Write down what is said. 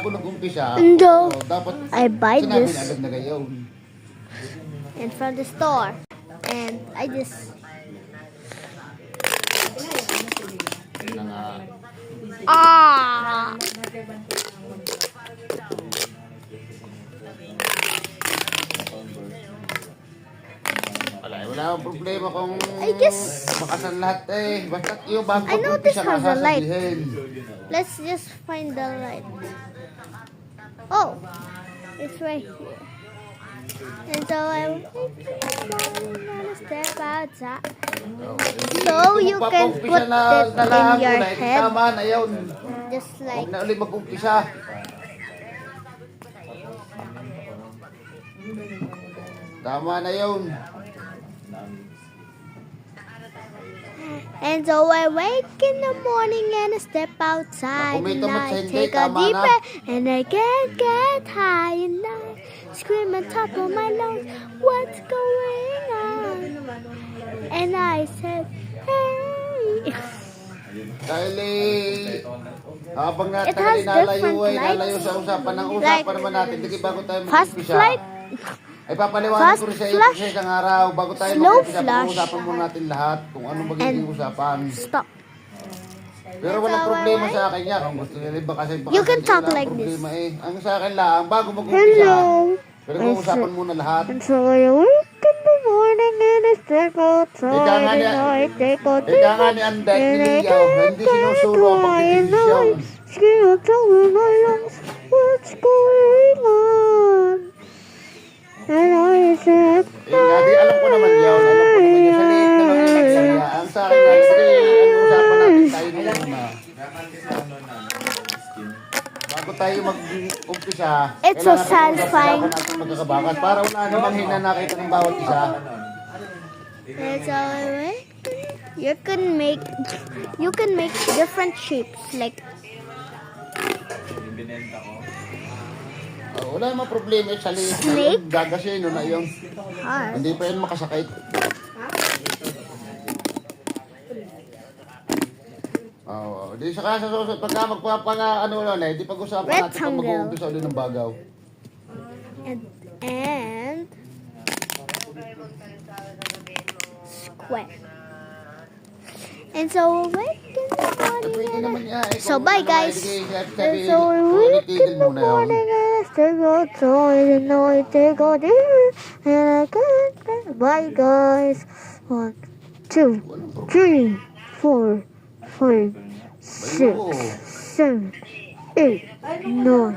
po nag-umpisa, No. dapat I buy sinabi this na agad na kayo. and from the store, and I just Yun na nga. ah. Wala akong problema kung I guess makasan lahat eh. Basta yung bago I know this mag-umpisa has a light. sasabihin. Let's just find the light. Oh, it's right here. And so I step outside. So you can put it in your head, Tama na yun. just Huwag like na ulit mag-umpisa. Tama na yun. And so I wake in the morning and I step outside Ako, may and tamat sa I hindi, take a tama deep na. breath and I get high and I scream on top of my lungs, what's going on? And I said, hey. Dahil habang It natin has nalayo different ay nalayo lights. sa usapan. Ang Like, usapan naman natin, di bago tayo Fast mag-umpisa. flight, Ay papaliwanag fast ko rin sa iyo flash, sa isang araw. Bago tayo slow mag-umpisa, flash, pag-uusapan muna natin lahat kung anong magiging and usapan. stop. Pero walang problema sa akin niya. Kung gusto nila ba kasi baka You can hindi talk wala like problema this. eh. Ang sa akin lang, bago mag-umpisa, Hello. pero kung-usapan muna lahat. And so I wake in the morning and I step outside and I take a deep Ika nga breath ni Anday, and I niligaw, hindi sinusulo ang high and I pagdidesisyon. scream on top of my lungs, what's going on? And I said, Eh nga, di alam ko naman yun. Alam ko naman yun. Sa liit naman yung nagsaya. Ang sa akin nga, sige, ang usapan natin tayo muna. Bago tayo mag-umpisa, It's so kailangan satisfying. natin magkakabakas para wala namang hinanakita ng bawat isa. and so I wake. You can make different shapes like Wala namang problema sa liit na Snake? yun. Gagasino na yun. heart. Hindi pa yun makasakit. Oo, di sa kasa susunod, pagka ano lang eh, di pag-usapan natin kung Rectangle. mag-uumpisa ulit ng bagaw. And square. And so wake in the morning Pwede and naman niya eh. So, Kung bye, ano, guys. eh, di And sabihin, so I wake ulitigil in the muna yun. morning and I step outside and I take a deep breath and I get bye guys. 1, 2, 3, 4, 5, 6, 7, 8, 9.